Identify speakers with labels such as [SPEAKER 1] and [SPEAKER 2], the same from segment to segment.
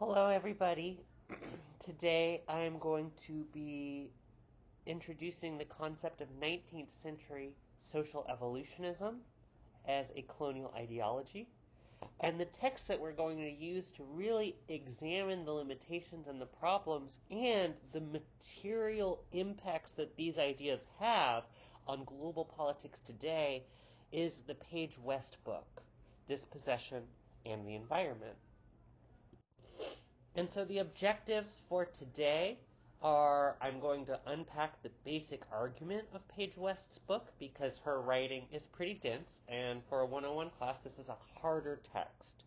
[SPEAKER 1] Hello, everybody. Today I'm going to be introducing the concept of 19th century social evolutionism as a colonial ideology. And the text that we're going to use to really examine the limitations and the problems and the material impacts that these ideas have on global politics today is the Page West book, Dispossession and the Environment. And so the objectives for today are I'm going to unpack the basic argument of Paige West's book because her writing is pretty dense, and for a 101 class, this is a harder text.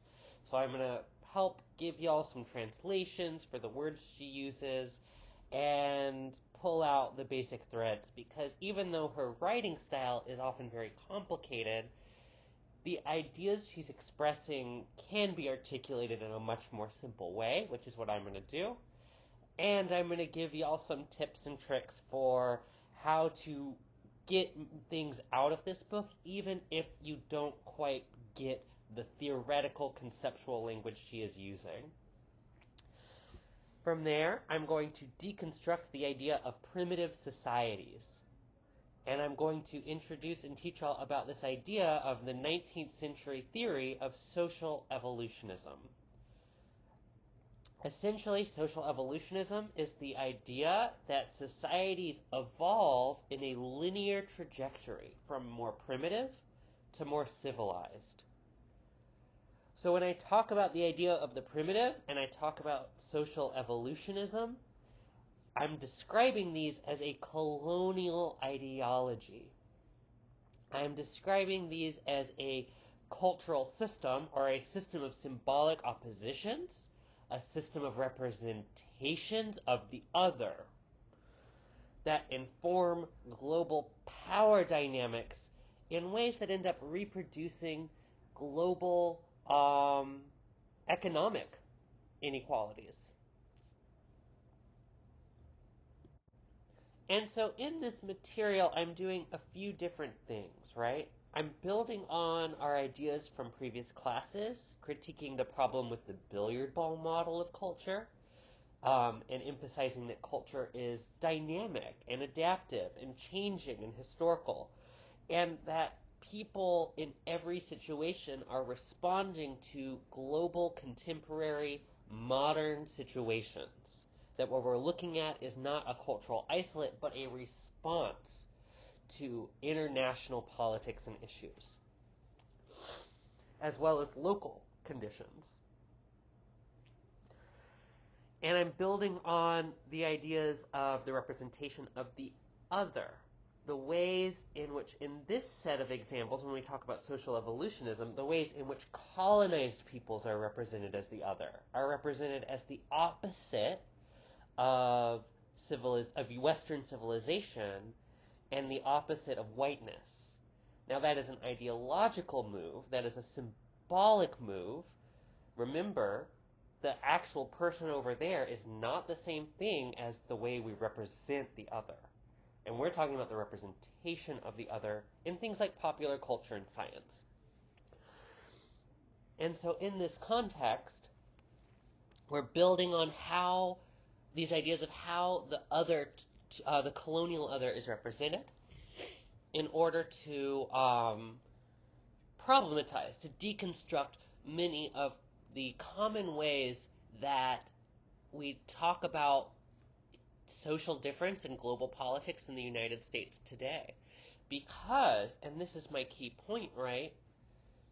[SPEAKER 1] So I'm going to help give y'all some translations for the words she uses and pull out the basic threads because even though her writing style is often very complicated, the ideas she's expressing can be articulated in a much more simple way, which is what I'm going to do. And I'm going to give y'all some tips and tricks for how to get things out of this book, even if you don't quite get the theoretical conceptual language she is using. From there, I'm going to deconstruct the idea of primitive societies. And I'm going to introduce and teach y'all about this idea of the 19th century theory of social evolutionism. Essentially, social evolutionism is the idea that societies evolve in a linear trajectory from more primitive to more civilized. So when I talk about the idea of the primitive and I talk about social evolutionism, I'm describing these as a colonial ideology. I'm describing these as a cultural system or a system of symbolic oppositions, a system of representations of the other that inform global power dynamics in ways that end up reproducing global economic inequalities. And so in this material, I'm doing a few different things, right? I'm building on our ideas from previous classes, critiquing the problem with the billiard ball model of culture, and emphasizing that culture is dynamic and adaptive and changing and historical, and that people in every situation are responding to global, contemporary, modern situations. That what we're looking at is not a cultural isolate, but a response to international politics and issues, as well as local conditions. And I'm building on the ideas of the representation of the other, the ways in which, in this set of examples, when we talk about social evolutionism, the ways in which colonized peoples are represented as the other, are represented as the opposite of Western civilization and the opposite of whiteness. Now that is an ideological move, that is a symbolic move. Remember, the actual person over there is not the same thing as the way we represent the other. And we're talking about the representation of the other in things like popular culture and science. And so in this context, we're building on how these ideas of how the other, the colonial other is represented in order to problematize, to deconstruct many of the common ways that we talk about social difference in global politics in the United States today. Because, and this is my key point, right?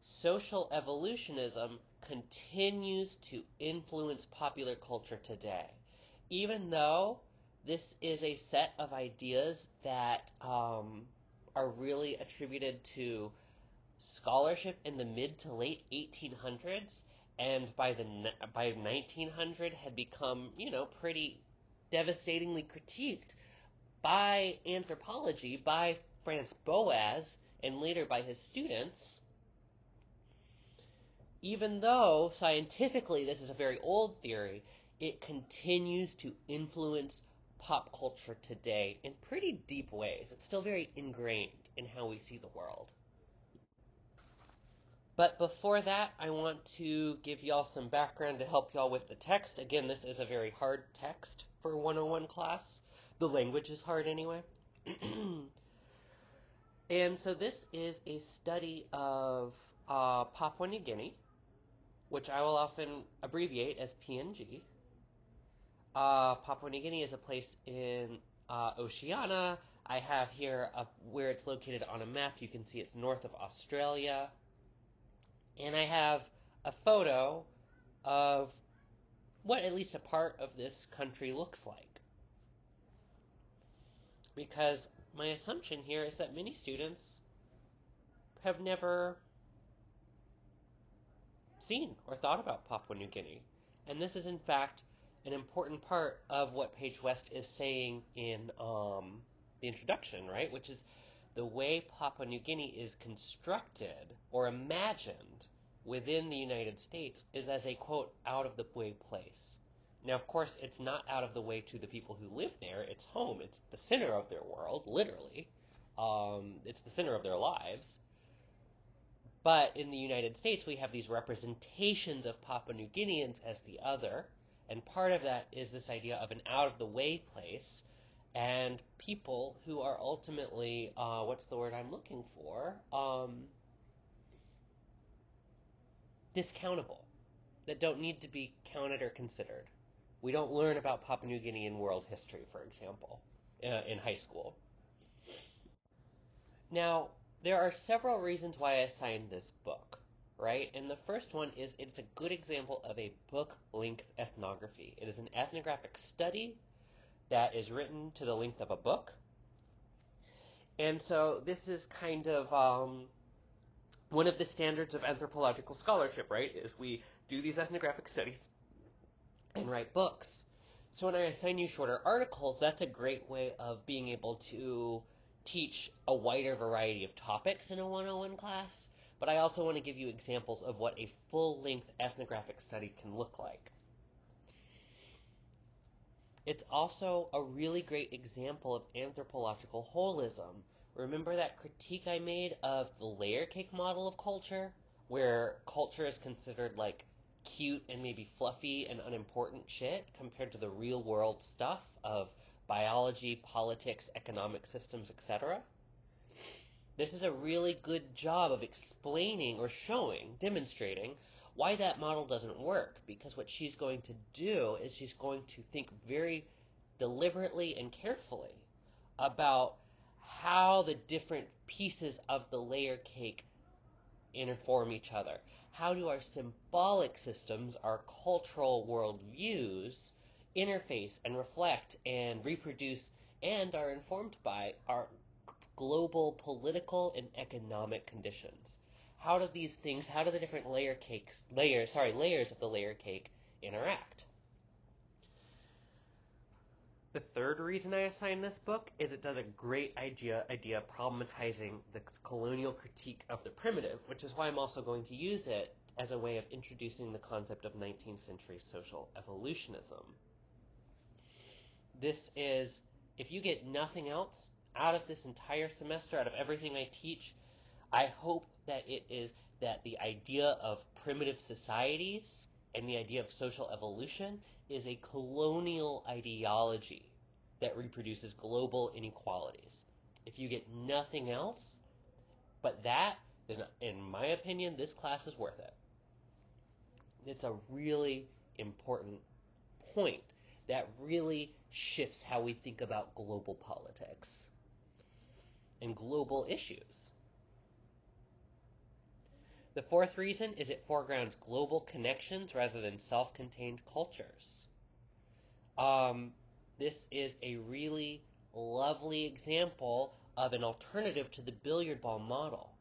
[SPEAKER 1] Social evolutionism continues to influence popular culture today. Even though this is a set of ideas that are really attributed to scholarship in the mid to late 1800s, and by 1900 had become, pretty devastatingly critiqued by anthropology, by Franz Boas, and later by his students. Even though scientifically this is a very old theory, it continues to influence pop culture today in pretty deep ways. It's still very ingrained in how we see the world. But before that, I want to give y'all some background to help y'all with the text. Again, this is a very hard text for 101 class. The language is hard anyway. And so this is a study of Papua New Guinea, which I will often abbreviate as PNG. Papua New Guinea is a place in Oceania. I have here where it's located on a map. You can see it's north of Australia. And I have a photo of what at least a part of this country looks like. Because my assumption here is that many students have never seen or thought about Papua New Guinea. And this is, in fact, an important part of what Paige West is saying in the introduction, right? Which is the way Papua New Guinea is constructed or imagined within the United States is as a, quote, out-of-the-way place. Now, of course, it's not out of the way to the people who live there. It's home. It's the center of their world, literally. It's the center of their lives. But in the United States, we have these representations of Papua New Guineans as the other, and part of that is this idea of an out-of-the-way place, and people who are ultimately, what's the word I'm looking for? Discountable, that don't need to be counted or considered. We don't learn about Papua New Guinea in world history, for example, in high school. Now, there are several reasons why I assigned this book, right? And the first one is it's a good example of a book-length ethnography. It is an ethnographic study that is written to the length of a book. And so this is kind of one of the standards of anthropological scholarship, right? Is we do these ethnographic studies and write books. So when I assign you shorter articles, that's a great way of being able to teach a wider variety of topics in a 101 class, but I also want to give you examples of what a full-length ethnographic study can look like. It's also a really great example of anthropological holism. Remember that critique I made of the layer cake model of culture, where culture is considered like cute and maybe fluffy and unimportant shit compared to the real world stuff of biology, politics, economic systems, etc. This is a really good job of explaining or showing, demonstrating why that model doesn't work, because what she's going to do is she's going to think very deliberately and carefully about how the different pieces of the layer cake inform each other. How do our symbolic systems, our cultural worldviews, interface and reflect and reproduce and are informed by our global political and economic conditions? How do these things, how do the different layers of the layer cake interact? The third reason I assign this book is it does a great idea problematizing the colonial critique of the primitive, which is why I'm also going to use it as a way of introducing the concept of 19th century social evolutionism. This is, if you get nothing else out of this entire semester, out of everything I teach, I hope that it is that the idea of primitive societies and the idea of social evolution is a colonial ideology that reproduces global inequalities. If you get nothing else but that, then in my opinion, this class is worth it. It's a really important point that really shifts how we think about global politics and global issues. The fourth reason is it foregrounds global connections rather than self-contained cultures. This is a really lovely example of an alternative to the billiard ball model.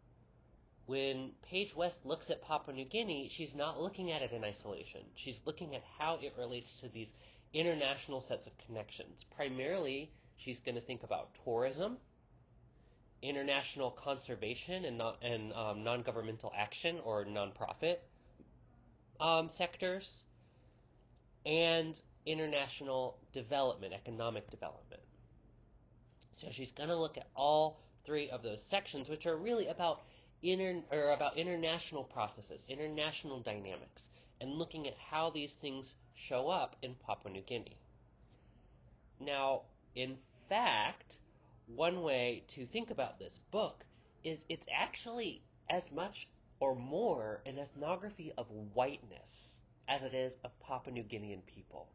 [SPEAKER 1] When Paige West looks at Papua New Guinea, she's not looking at it in isolation. She's looking at how it relates to these international sets of connections. Primarily, she's going to think about tourism, international conservation and non-governmental action or nonprofit sectors, and international development, economic development. So she's going to look at all three of those sections, which are really about about international processes, international dynamics, and looking at how these things show up in Papua New Guinea. Now, in fact, one way to think about this book is it's actually as much or more an ethnography of whiteness as it is of Papua New Guinean people.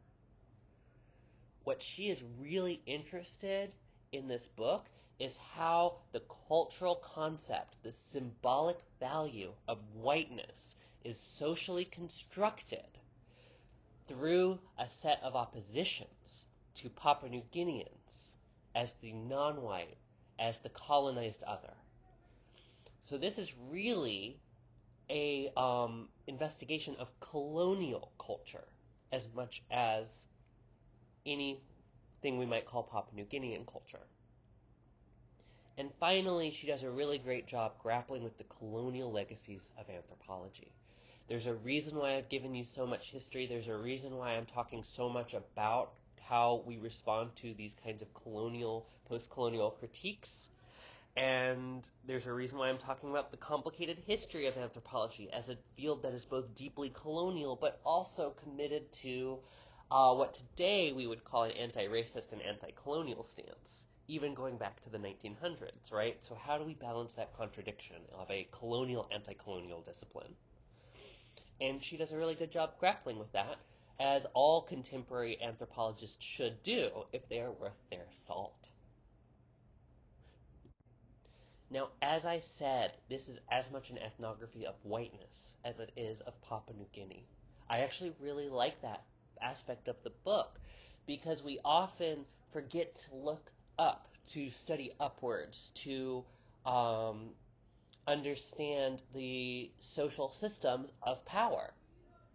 [SPEAKER 1] What she is really interested in this book is how the cultural concept, the symbolic value of whiteness, is socially constructed through a set of oppositions to Papua New Guineans as the non-white, as the colonized other. So this is really a investigation of colonial culture as much as anything we might call Papua New Guinean culture. And finally, she does a really great job grappling with the colonial legacies of anthropology. There's a reason why I've given you so much history. There's a reason why I'm talking so much about how we respond to these kinds of colonial, post-colonial critiques. And there's a reason why I'm talking about the complicated history of anthropology as a field that is both deeply colonial but also committed to what today we would call an anti-racist and anti-colonial stance, even going back to the 1900s, right? So how do we balance that contradiction of a colonial, anti-colonial discipline? And she does a really good job grappling with that, as all contemporary anthropologists should do if they are worth their salt. Now, as I said, this is as much an ethnography of whiteness as it is of Papua New Guinea. I actually really like that aspect of the book because we often forget to look up, to study upwards, to understand the social systems of power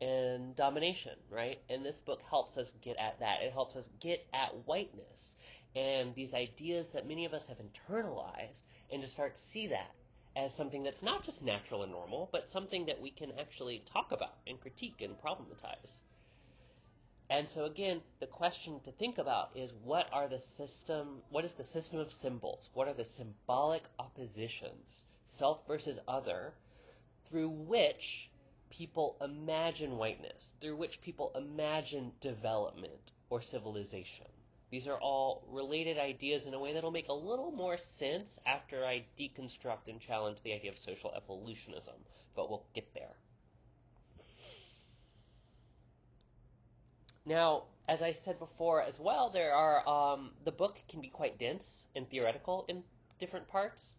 [SPEAKER 1] and domination, right? And this book helps us get at that. It helps us get at whiteness and these ideas that many of us have internalized, and to start to see that as something that's not just natural and normal, but something that we can actually talk about and critique and problematize. And so again, the question to think about is what is the system of symbols? What are the symbolic oppositions, self versus other, through which people imagine whiteness, through which people imagine development or civilization? These are all related ideas in a way that'll make a little more sense after I deconstruct and challenge the idea of social evolutionism, but we'll get there. Now, as I said before as well, the book can be quite dense and theoretical in different parts.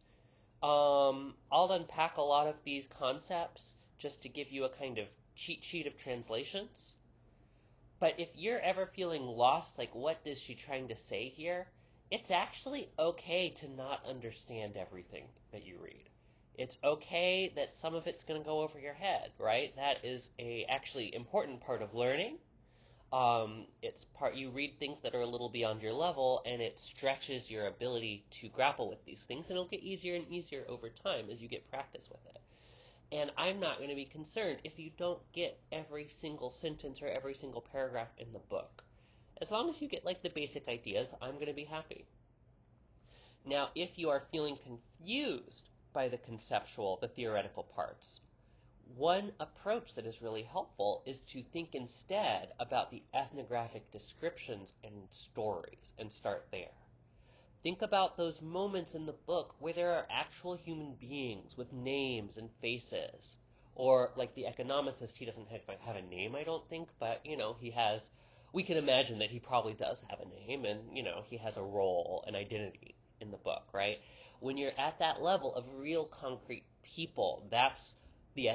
[SPEAKER 1] I'll unpack a lot of these concepts just to give you a kind of cheat sheet of translations. But if you're ever feeling lost, like what is she trying to say here, it's actually okay to not understand everything that you read. It's okay that some of it's going to go over your head, right? That is a actually important part of learning. You read things that are a little beyond your level, and it stretches your ability to grapple with these things, and it'll get easier and easier over time as you get practice with it. And I'm not going to be concerned if you don't get every single sentence or every single paragraph in the book. As long as you get like the basic ideas, I'm going to be happy. Now, if you are feeling confused by the conceptual, the theoretical parts, one approach that is really helpful is to think instead about the ethnographic descriptions and stories and start there. Think about those moments in the book where there are actual human beings with names and faces. Or like the economicist, he doesn't have a name, I don't think, but we can imagine that he probably does have a name, and he has a role, an identity in the book, right? When you're at that level of real concrete people, that's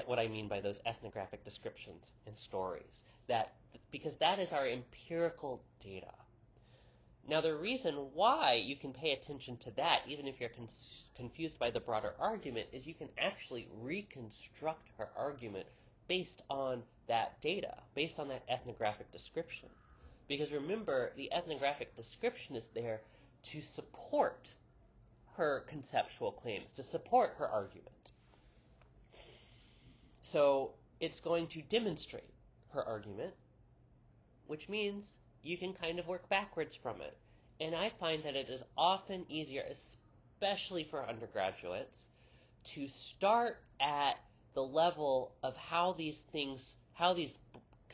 [SPEAKER 1] what I mean by those ethnographic descriptions and stories. Because that is our empirical data. Now, the reason why you can pay attention to that, even if you're confused by the broader argument, is you can actually reconstruct her argument based on that data, based on that ethnographic description. Because remember, the ethnographic description is there to support her conceptual claims, to support her argument. So it's going to demonstrate her argument, which means you can kind of work backwards from it. And I find that it is often easier, especially for undergraduates, to start at the level of how these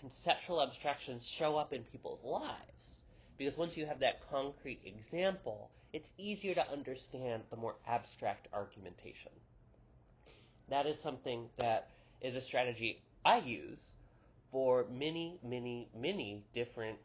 [SPEAKER 1] conceptual abstractions show up in people's lives. Because once you have that concrete example, it's easier to understand the more abstract argumentation. That is something that is a strategy I use for many, many, many different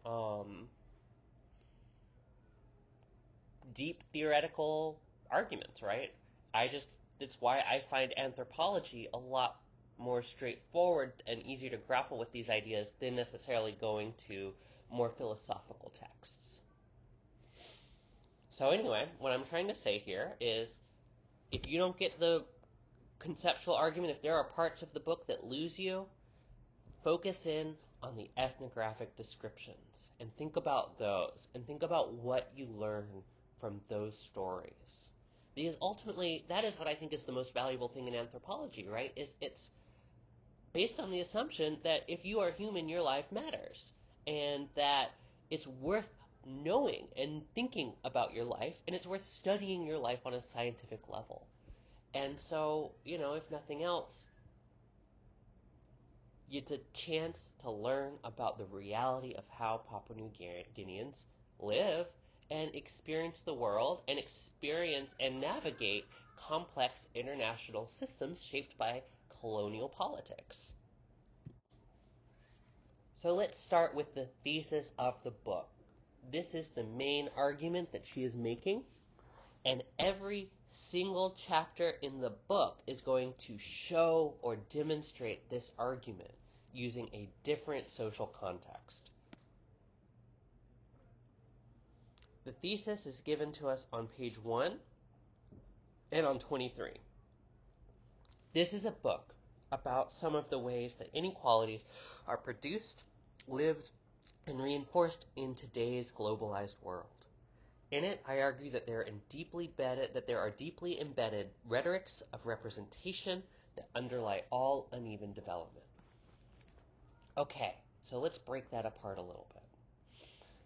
[SPEAKER 1] deep theoretical arguments, right? That's why I find anthropology a lot more straightforward and easier to grapple with these ideas than necessarily going to more philosophical texts. So anyway, what I'm trying to say here is, if you don't get the conceptual argument, if there are parts of the book that lose you, focus in on the ethnographic descriptions and think about those and think about what you learn from those stories. Because ultimately, that is what I think is the most valuable thing in anthropology, right? It's based on the assumption that if you are human, your life matters, and that it's worth knowing and thinking about your life, and it's worth studying your life on a scientific level. And so, if nothing else, it's a chance to learn about the reality of how Papua New Guineans live and experience the world and experience and navigate complex international systems shaped by colonial politics. So let's start with the thesis of the book. This is the main argument that she is making, and every single chapter in the book is going to show or demonstrate this argument using a different social context. The thesis is given to us on page 1 and on 23. This is a book about some of the ways that inequalities are produced, lived, and reinforced in today's globalized world. In it, I argue that there are deeply embedded rhetorics of representation that underlie all uneven development. Okay, so let's break that apart a little bit.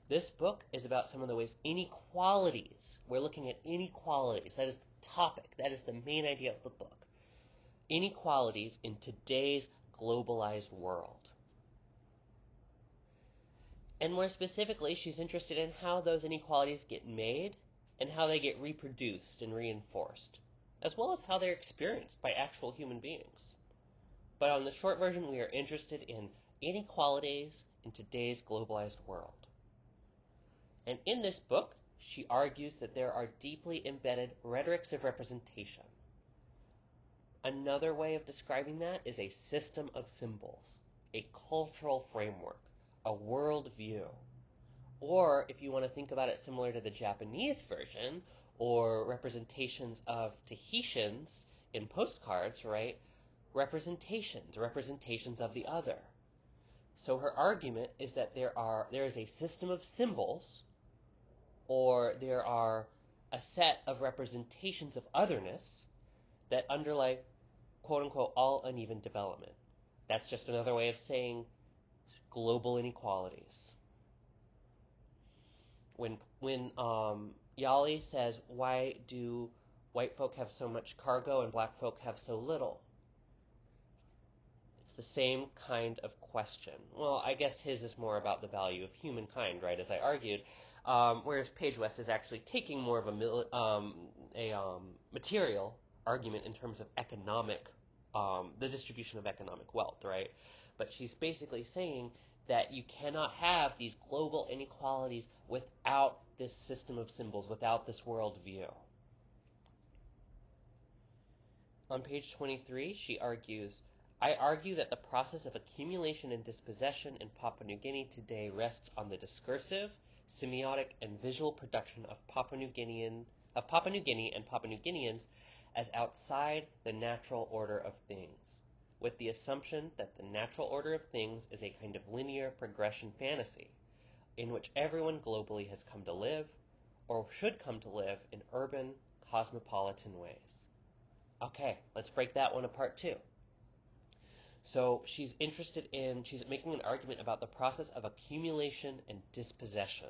[SPEAKER 1] This book is about some of the ways inequalities, we're looking at inequalities, that is the topic, that is the main idea of the book. Inequalities in today's globalized world. And more specifically, she's interested in how those inequalities get made and how they get reproduced and reinforced, as well as how they're experienced by actual human beings. But on the short version, we are interested in inequalities in today's globalized world. And in this book, she argues that there are deeply embedded rhetorics of representation. Another way of describing that is a system of symbols, a cultural framework, a worldview. Or, if you want to think about it similar to the Japanese version, or representations of Tahitians in postcards, right? Representations of the other. So her argument is that there is a system of symbols, or there are a set of representations of otherness that underlie, quote-unquote, all uneven development. That's just another way of saying global inequalities. When Yali says, why do white folk have so much cargo and black folk have so little? It's the same kind of question. Well, I guess his is more about the value of humankind, right, as I argued, whereas Page West is actually taking more of a material argument in terms of economic, the distribution of economic wealth, right? But she's basically saying that you cannot have these global inequalities without this system of symbols, without this worldview. On page 23, she argues, I argue that the process of accumulation and dispossession in Papua New Guinea today rests on the discursive, semiotic, and visual production of Papua New Guinea and Papua New Guineans as outside the natural order of things, with the assumption that the natural order of things is a kind of linear progression fantasy, in which everyone globally has come to live, or should come to live, in urban, cosmopolitan ways. Okay, let's break that one apart too. So she's making an argument about the process of accumulation and dispossession.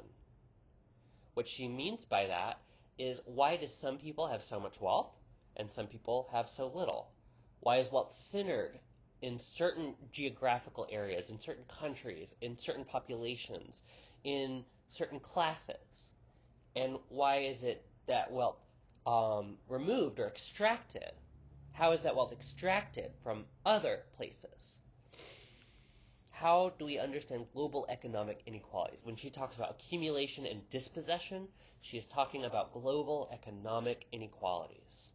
[SPEAKER 1] What she means by that is, why do some people have so much wealth and some people have so little? Why is wealth centered in certain geographical areas, in certain countries, in certain populations, in certain classes? And why is it that wealth removed or extracted? How is that wealth extracted from other places? How do we understand global economic inequalities? When she talks about accumulation and dispossession, she is talking about global economic inequalities.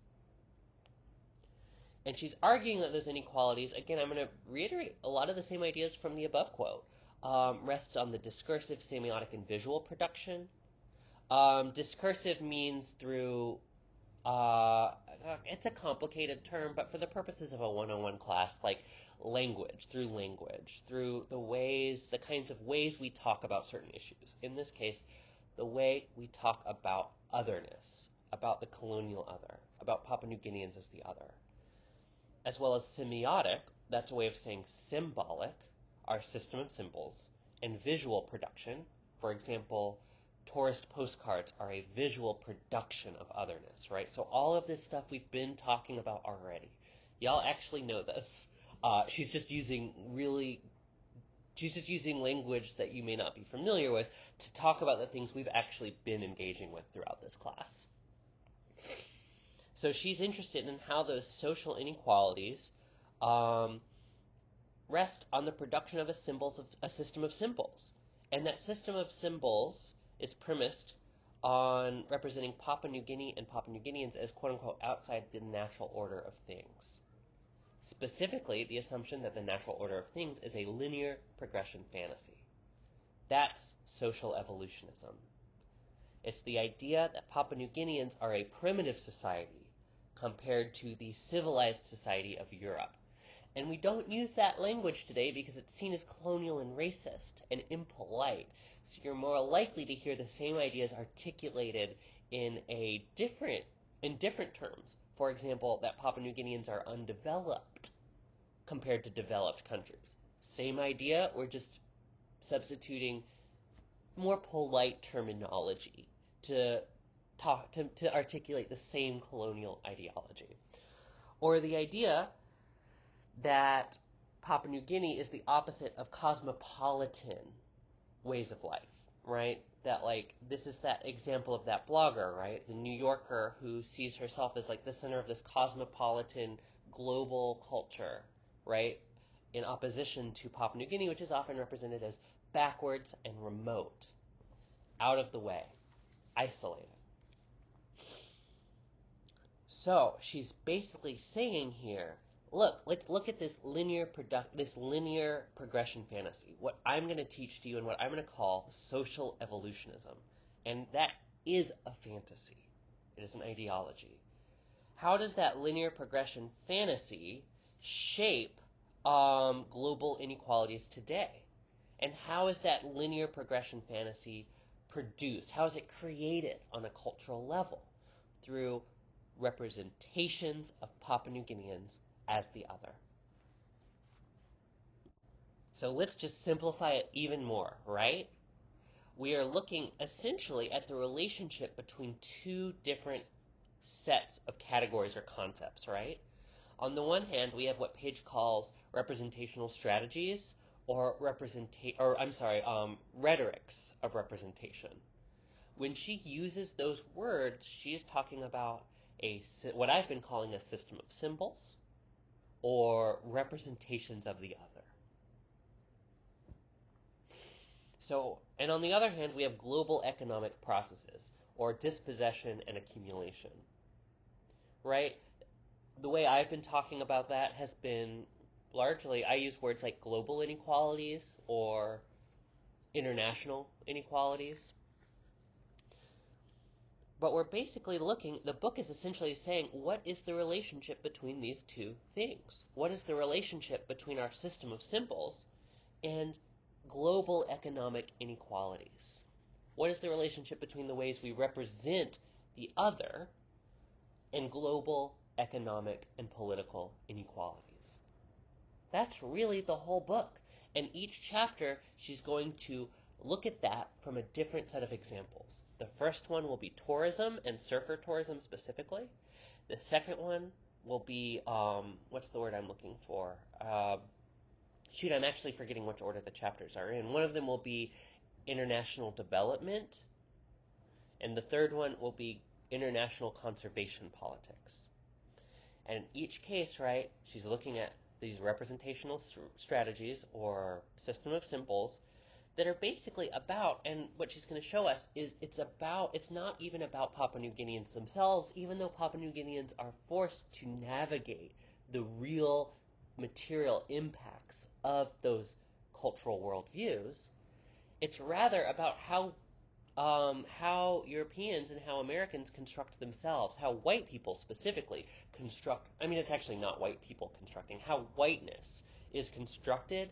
[SPEAKER 1] And she's arguing that those inequalities, again, I'm going to reiterate a lot of the same ideas from the above quote, rests on the discursive, semiotic, and visual production. Discursive means through, it's a complicated term, but for the purposes of a 101 class, like language, through the kinds of ways we talk about certain issues. In this case, the way we talk about otherness, about the colonial other, about Papua New Guineans as the other. As well as semiotic, that's a way of saying symbolic, our system of symbols, and visual production. For example, tourist postcards are a visual production of otherness, right? So all of this stuff we've been talking about already. Y'all actually know this. She's just using language that you may not be familiar with to talk about the things we've actually been engaging with throughout this class. So she's interested in how those social inequalities rest on the production of a system of symbols. And that system of symbols is premised on representing Papua New Guinea and Papua New Guineans as quote-unquote outside the natural order of things. Specifically, the assumption that the natural order of things is a linear progression fantasy. That's social evolutionism. It's the idea that Papua New Guineans are a primitive society compared to the civilized society of Europe. And we don't use that language today because it's seen as colonial and racist and impolite. So you're more likely to hear the same ideas articulated in different terms. For example, that Papua New Guineans are undeveloped compared to developed countries. Same idea, we're just substituting more polite terminology to articulate the same colonial ideology. Or the idea that Papua New Guinea is the opposite of cosmopolitan ways of life, right? That, like, this is that example of that blogger, right? The New Yorker who sees herself as, like, the center of this cosmopolitan global culture, right? In opposition to Papua New Guinea, which is often represented as backwards and remote, out of the way, isolated. So she's basically saying here, look, let's look at this linear progression fantasy, what I'm going to teach to you and what I'm going to call social evolutionism. And that is a fantasy. It is an ideology. How does that linear progression fantasy shape global inequalities today? And how is that linear progression fantasy produced? How is it created on a cultural level? Through representations of Papua New Guineans as the other. So let's just simplify it even more, right? We are looking essentially at the relationship between two different sets of categories or concepts, right? On the one hand, we have what Page calls representational strategies or rhetorics of representation. When she uses those words, she is talking about what I've been calling a system of symbols or representations of the other. So, and on the other hand, we have global economic processes or dispossession and accumulation, right? The way I've been talking about that has been largely, I use words like global inequalities or international inequalities. But we're basically the book is essentially saying, what is the relationship between these two things? What is the relationship between our system of symbols and global economic inequalities? What is the relationship between the ways we represent the other and global economic and political inequalities? That's really the whole book. And each chapter, she's going to look at that from a different set of examples. The first one will be tourism and surfer tourism specifically. The second one will be, what's the word I'm looking for? Shoot, I'm actually forgetting which order the chapters are in. One of them will be international development, and the third one will be international conservation politics. And in each case, right, she's looking at these representational strategies or system of symbols that are basically about, and what she's going to show us is it's not even about Papua New Guineans themselves, even though Papua New Guineans are forced to navigate the real material impacts of those cultural worldviews. It's rather about how Europeans and how Americans construct themselves, how white people specifically construct, it's actually not white people constructing, how whiteness is constructed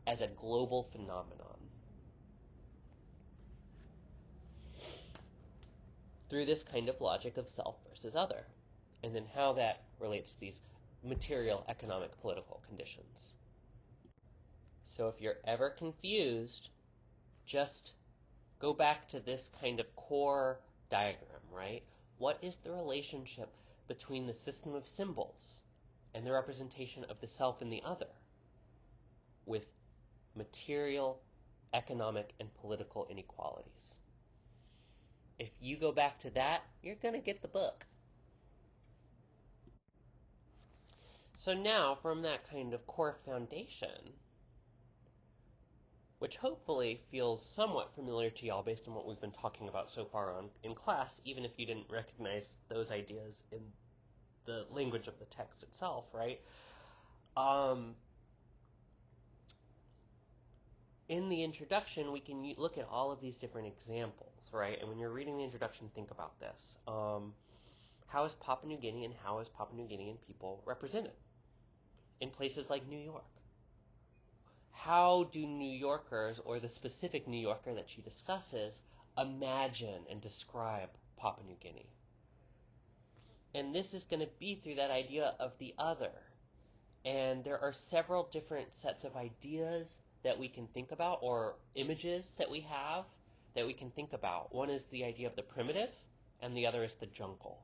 [SPEAKER 1] as a global phenomenon. Through this kind of logic of self versus other, and then how that relates to these material, economic, political conditions. So if you're ever confused, just go back to this kind of core diagram, right? What is the relationship between the system of symbols and the representation of the self and the other with material, economic, and political inequalities? If you go back to that, you're going to get the book. So now, from that kind of core foundation, which hopefully feels somewhat familiar to y'all based on what we've been talking about so far on in class, even if you didn't recognize those ideas in the language of the text itself, right? In the introduction, we can look at all of these different examples, right? And when you're reading the introduction, think about this. How is Papua New Guinea and how is Papua New Guinean people represented in places like New York? How do New Yorkers, or the specific New Yorker that she discusses, imagine and describe Papua New Guinea? And this is going to be through that idea of the other. And there are several different sets of ideas that we can think about, or images that we have that we can think about. One is the idea of the primitive, and the other is the jungle.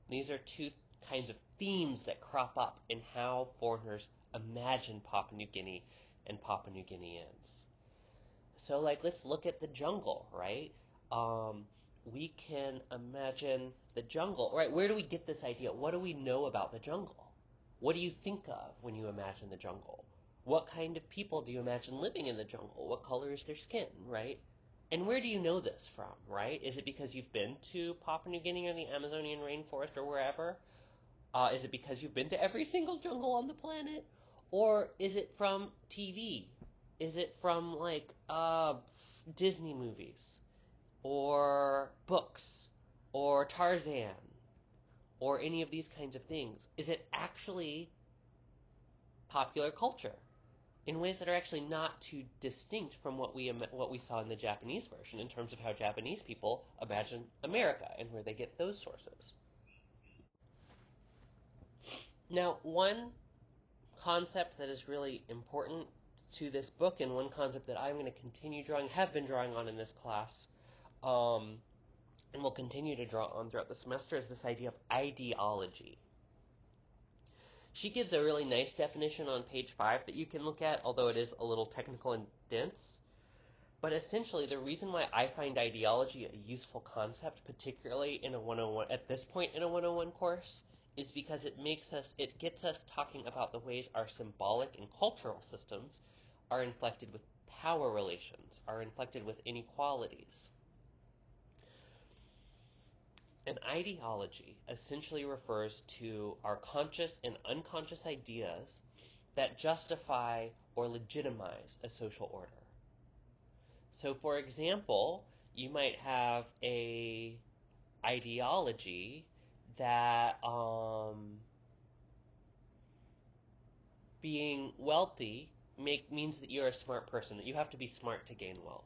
[SPEAKER 1] These are two kinds of themes that crop up in how foreigners imagine Papua New Guinea and Papua New Guineans. So, let's look at the jungle, right? We can imagine the jungle, right? Where do we get this idea? What do we know about the jungle? What do you think of when you imagine the jungle? What kind of people do you imagine living in the jungle? What color is their skin, right? And where do you know this from, right? Is it because you've been to Papua New Guinea or the Amazonian rainforest or wherever? Is it because you've been to every single jungle on the planet? Or is it from TV? Is it from, Disney movies? Or books? Or Tarzan? Or any of these kinds of things? Is it actually popular culture in ways that are actually not too distinct from what we saw in the Japanese version in terms of how Japanese people imagine America and where they get those sources? Now, one concept that is really important to this book, and one concept that I'm going to have been drawing on in this class, and will continue to draw on throughout the semester, is this idea of ideology. She gives a really nice definition on page 5 that you can look at, although it is a little technical and dense. But essentially, the reason why I find ideology a useful concept, particularly in a 101, at this point in a 101 course, is because it gets us talking about the ways our symbolic and cultural systems are inflected with power relations, are inflected with inequalities. An ideology essentially refers to our conscious and unconscious ideas that justify or legitimize a social order. So, for example, you might have a ideology that being wealthy means that you're a smart person, that you have to be smart to gain wealth.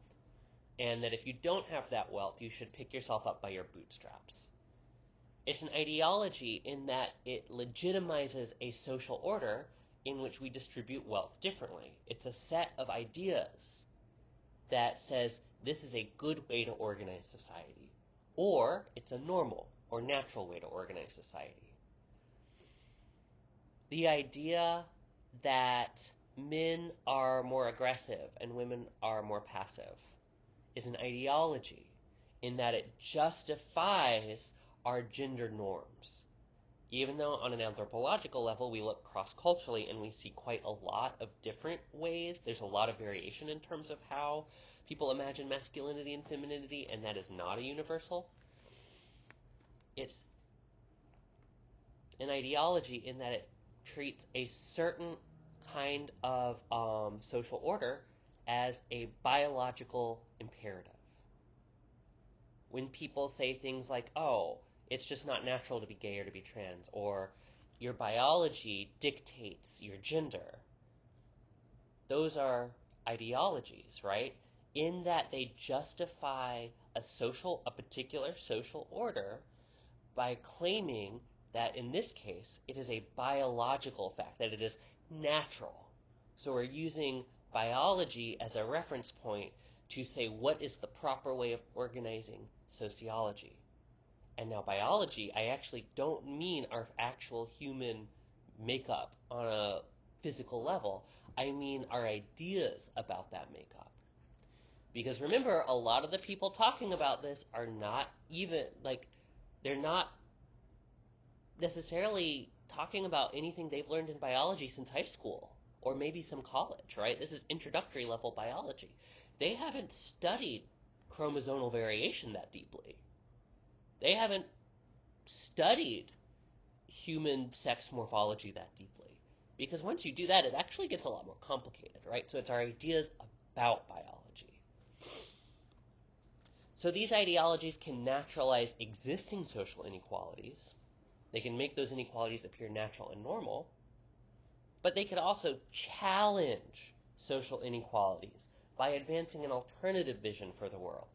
[SPEAKER 1] And that if you don't have that wealth, you should pick yourself up by your bootstraps. It's an ideology in that it legitimizes a social order in which we distribute wealth differently. It's a set of ideas that says this is a good way to organize society, or it's a normal or natural way to organize society. The idea that men are more aggressive and women are more passive is an ideology in that it justifies our gender norms. Even though on an anthropological level we look cross-culturally and we see quite a lot of different ways, there's a lot of variation in terms of how people imagine masculinity and femininity, and that is not a universal. It's an ideology in that it treats a certain kind of social order as a biological imperative. When people say things like, oh, it's just not natural to be gay or to be trans, or your biology dictates your gender, those are ideologies, right? In that they justify a particular social order by claiming that in this case it is a biological fact, that it is natural. So we're using biology as a reference point to say what is the proper way of organizing sociology. And now biology, I actually don't mean our actual human makeup on a physical level. I mean our ideas about that makeup. Because remember, a lot of the people talking about this are not even, they're not necessarily talking about anything they've learned in biology since high school, or maybe some college, right? This is introductory level biology. They haven't studied chromosomal variation that deeply. They haven't studied human sex morphology that deeply. Because once you do that, it actually gets a lot more complicated, right? So it's our ideas about biology. So these ideologies can naturalize existing social inequalities. They can make those inequalities appear natural and normal, but they could also challenge social inequalities by advancing an alternative vision for the world.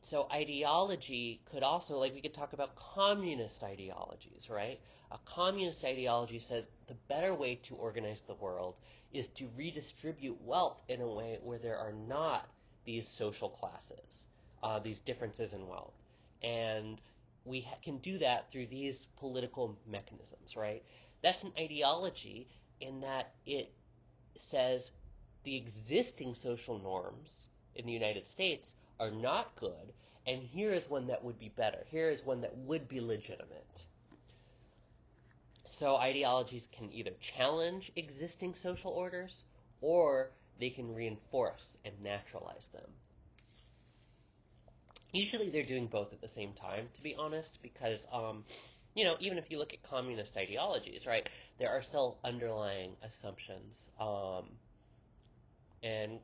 [SPEAKER 1] So ideology could also, we could talk about communist ideologies, right? A communist ideology says the better way to organize the world is to redistribute wealth in a way where there are not these social classes, these differences in wealth. And we can do that through these political mechanisms, right? That's an ideology in that it says the existing social norms in the United States are not good, and here is one that would be better. Here is one that would be legitimate. So ideologies can either challenge existing social orders, or they can reinforce and naturalize them. Usually they're doing both at the same time, to be honest, because, even if you look at communist ideologies, right, there are still underlying assumptions, and,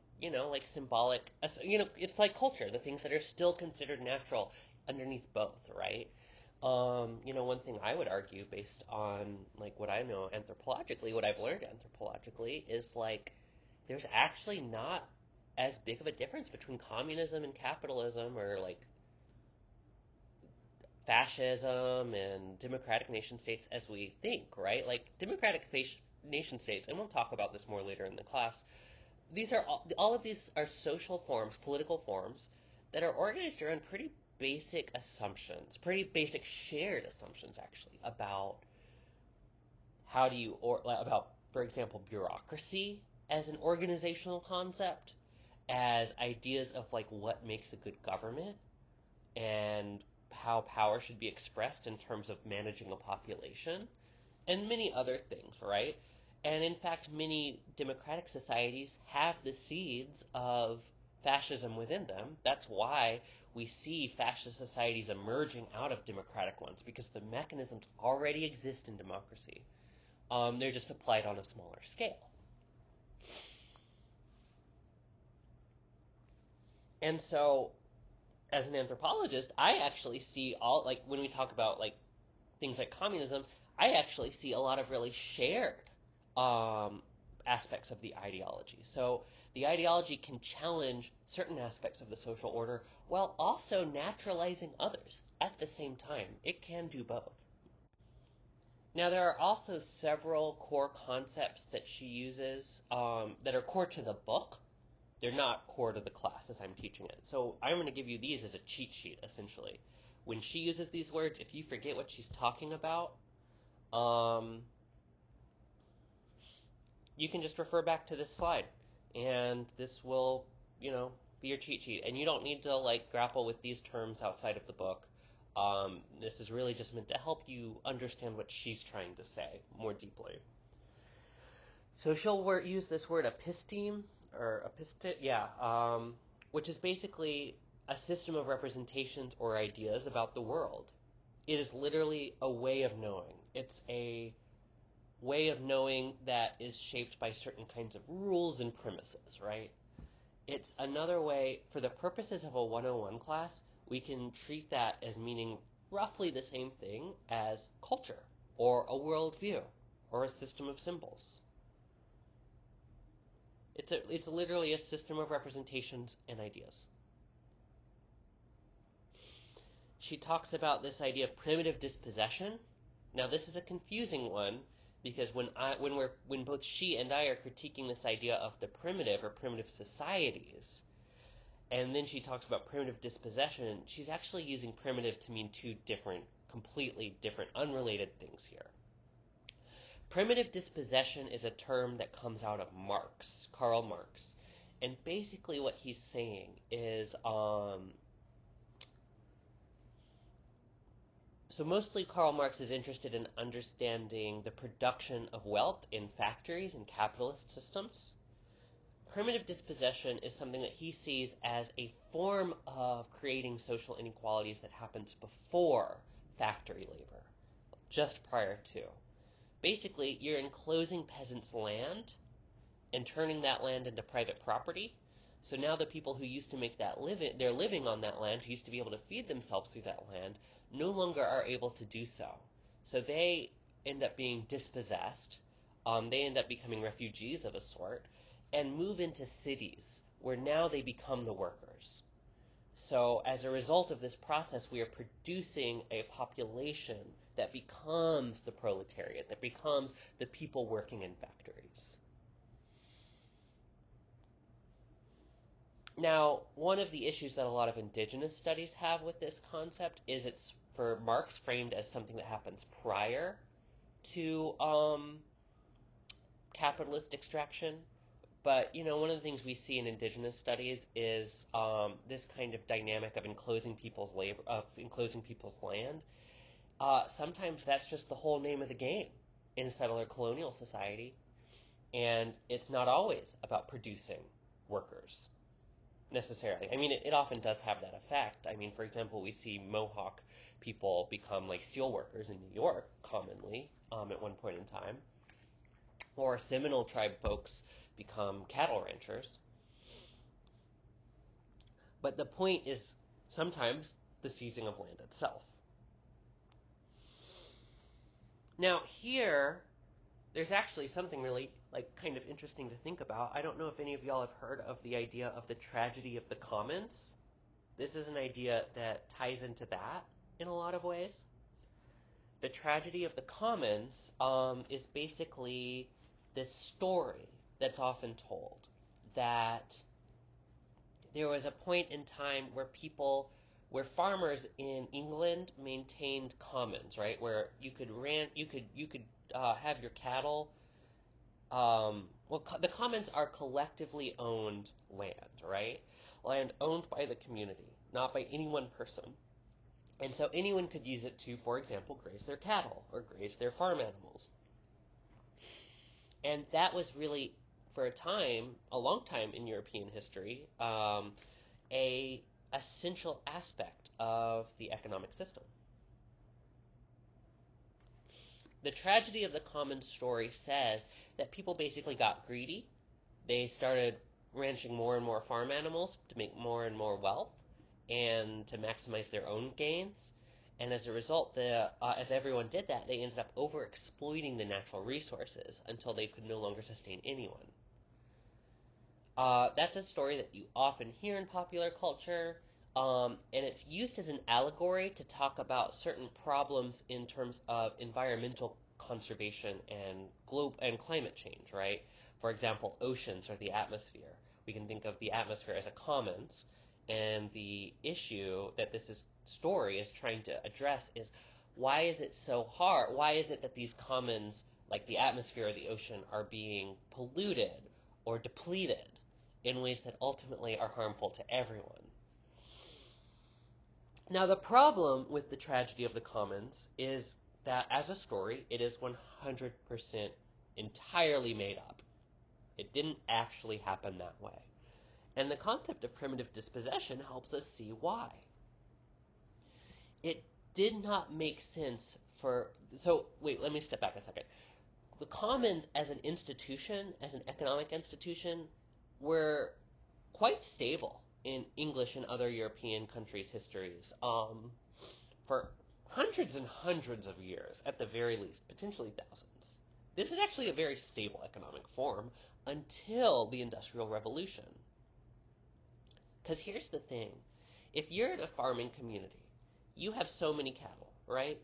[SPEAKER 1] symbolic, it's like culture, the things that are still considered natural underneath both, right? One thing I would argue based on, what I know anthropologically, what I've learned anthropologically, is, there's actually not as big of a difference between communism and capitalism, or, fascism and democratic nation states as we think, right? Democratic nation states, and we'll talk about this more later in the class, these are all of these are social forms, political forms, that are organized around pretty basic assumptions, pretty basic shared assumptions, actually, about about, for example, bureaucracy as an organizational concept, as ideas of what makes a good government, and how power should be expressed in terms of managing a population, and many other things, right? And in fact, many democratic societies have the seeds of fascism within them. That's why we see fascist societies emerging out of democratic ones, because the mechanisms already exist in democracy. They're just applied on a smaller scale. And so, as an anthropologist, I actually see when we talk about things like communism, I actually see a lot of really shared aspects of the ideology. So the ideology can challenge certain aspects of the social order while also naturalizing others at the same time. It can do both. Now, there are also several core concepts that she uses that are core to the book. They're not core to the class as I'm teaching it. So I'm going to give you these as a cheat sheet, essentially. When she uses these words, if you forget what she's talking about, um, you can just refer back to this slide, and this will, be your cheat sheet. And you don't need to like grapple with these terms outside of the book. This is really just meant to help you understand what she's trying to say more deeply. So she'll use this word episteme, or which is basically a system of representations or ideas about the world. It is literally a way of knowing. It's a way of knowing that is shaped by certain kinds of rules and premises, right? It's another way, for the purposes of a 101 class, we can treat that as meaning roughly the same thing as culture, or a worldview, or a system of symbols. It's literally a system of representations and ideas. She talks about this idea of primitive dispossession. Now, this is a confusing one because when both she and I are critiquing this idea of the primitive or primitive societies, and then she talks about primitive dispossession, she's actually using primitive to mean two completely different, unrelated things here. Primitive dispossession is a term that comes out of Marx, Karl Marx. And basically what he's saying is, so mostly Karl Marx is interested in understanding the production of wealth in factories and capitalist systems. Primitive dispossession is something that he sees as a form of creating social inequalities that happens before factory labor, just prior to. Basically, you're enclosing peasants' land and turning that land into private property. So now the people who used to make their living on that land, who used to be able to feed themselves through that land, no longer are able to do so. So they end up being dispossessed. They end up becoming refugees of a sort and move into cities where now they become the workers. So as a result of this process, we are producing a population that becomes the proletariat, that becomes the people working in factories. Now, one of the issues that a lot of indigenous studies have with this concept is it's, for Marx, framed as something that happens prior to capitalist extraction. But, one of the things we see in indigenous studies is this kind of dynamic of enclosing people's land. Sometimes that's just the whole name of the game in a settler colonial society, and it's not always about producing workers necessarily. I mean, it often does have that effect. I mean, for example, we see Mohawk people become like steel workers in New York commonly at one point in time, or Seminole tribe folks become cattle ranchers. But the point is sometimes the seizing of land itself. Now here, there's actually something really kind of interesting to think about. I don't know if any of y'all have heard of the idea of the tragedy of the commons. This is an idea that ties into that in a lot of ways. The tragedy of the commons is basically this story that's often told that there was a point in time where farmers in England maintained commons, right? Where you could have your cattle. The commons are collectively owned land, right? Land owned by the community, not by any one person. And so anyone could use it to, for example, graze their cattle or graze their farm animals. And that was really, for a long time in European history, a essential aspect of the economic system. The tragedy of the commons story says that people basically got greedy. They started ranching more and more farm animals to make more and more wealth and to maximize their own gains. And as a result, as everyone did that, they ended up overexploiting the natural resources until they could no longer sustain anyone. That's a story that you often hear in popular culture, and it's used as an allegory to talk about certain problems in terms of environmental conservation and climate change, right? For example, oceans or the atmosphere. We can think of the atmosphere as a commons, and the issue that story is trying to address is why is it so hard? Why is it that these commons, like the atmosphere or the ocean, are being polluted or depleted in ways that ultimately are harmful to everyone? Now, the problem with the tragedy of the commons is that as a story, it is 100% entirely made up. It didn't actually happen that way. And the concept of primitive dispossession helps us see why. It did not make sense for... So, wait, let me step back a second. The commons as an institution, as an economic institution, were quite stable in English and other European countries' histories for hundreds and hundreds of years, at the very least, potentially thousands. This is actually a very stable economic form until the Industrial Revolution. Because here's the thing. If you're in a farming community, you have so many cattle, right?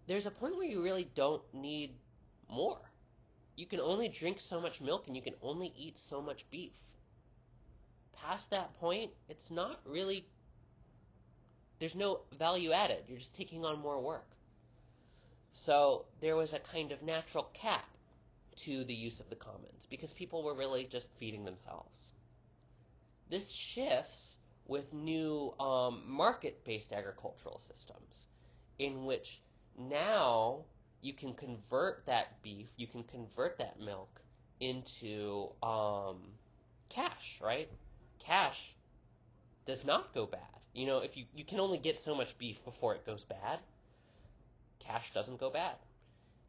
[SPEAKER 1] There's a point where you really don't need more. You can only drink so much milk and you can only eat so much beef. Past that point, it's not really... There's no value added. You're just taking on more work. So there was a kind of natural cap to the use of the commons because people were really just feeding themselves. This shifts with new market-based agricultural systems in which now you can convert that beef, you can convert that milk into cash, right? Cash does not go bad. You know, if you can only get so much beef before it goes bad, cash doesn't go bad.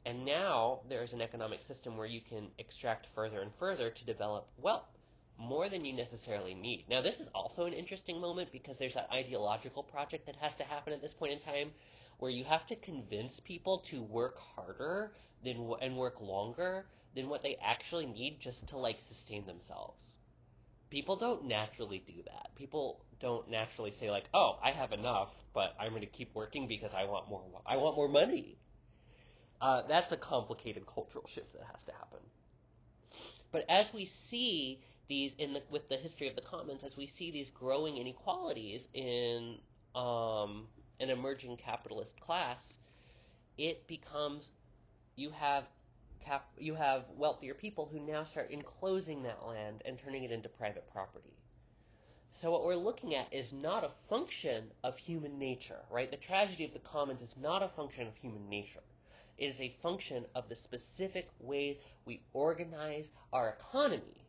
[SPEAKER 1] And now there's an economic system where you can extract further and further to develop wealth, more than you necessarily need. Now, this is also an interesting moment because there's that ideological project that has to happen at this point in time where you have to convince people to work harder and work longer than what they actually need just to, like, sustain themselves. People don't naturally do that. People don't naturally say, like, oh, I have enough, but I'm going to keep working because I want more money. That's a complicated cultural shift that has to happen. But as we see these with the history of the commons, as we see these growing inequalities in an emerging capitalist class, it becomes you have wealthier people who now start enclosing that land and turning it into private property. So what we're looking at is not a function of human nature, right? The tragedy of the commons is not a function of human nature. It is a function of the specific ways we organize our economy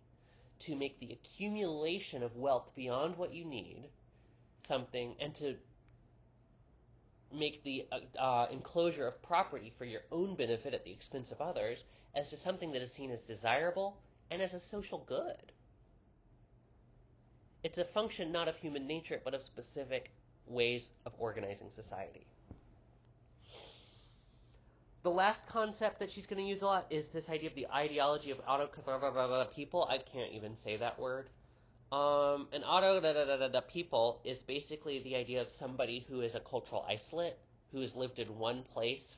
[SPEAKER 1] to make the accumulation of wealth beyond what you need something, and to make the enclosure of property for your own benefit at the expense of others as to something that is seen as desirable and as a social good. It's a function not of human nature, but of specific ways of organizing society. The last concept that she's going to use a lot is this idea of the ideology of people. I can't even say that word. An people is basically the idea of somebody who is a cultural isolate, who has lived in one place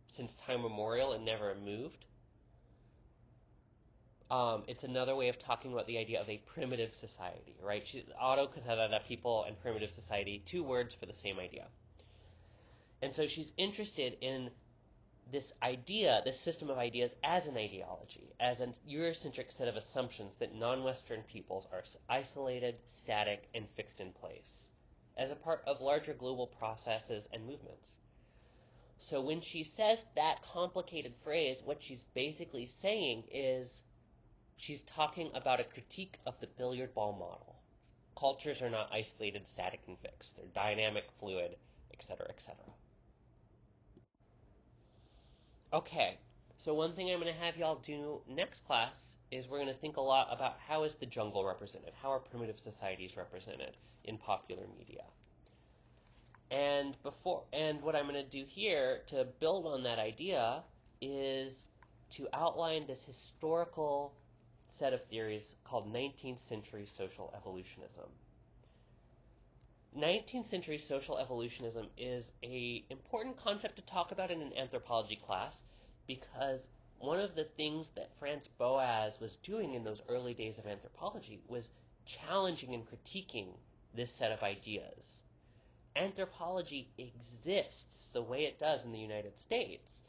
[SPEAKER 1] since time immemorial and never moved. It's another way of talking about the idea of a primitive society, right? People and primitive society, two words for the same idea. And so she's interested in this idea, this system of ideas as an ideology, as an Eurocentric set of assumptions that non-Western peoples are isolated, static, and fixed in place, as a part of larger global processes and movements. So when she says that complicated phrase, what she's basically saying is she's talking about a critique of the billiard ball model. Cultures are not isolated, static, and fixed. They're dynamic, fluid, etc., etc. Okay, so one thing I'm going to have y'all do next class is we're going to think a lot about how is the jungle represented, how are primitive societies represented in popular media. And what I'm going to do here to build on that idea is to outline this historical set of theories called 19th century social evolutionism. 19th century social evolutionism is an important concept to talk about in an anthropology class because one of the things that Franz Boas was doing in those early days of anthropology was challenging and critiquing this set of ideas. anthropology exists the way it does in the United States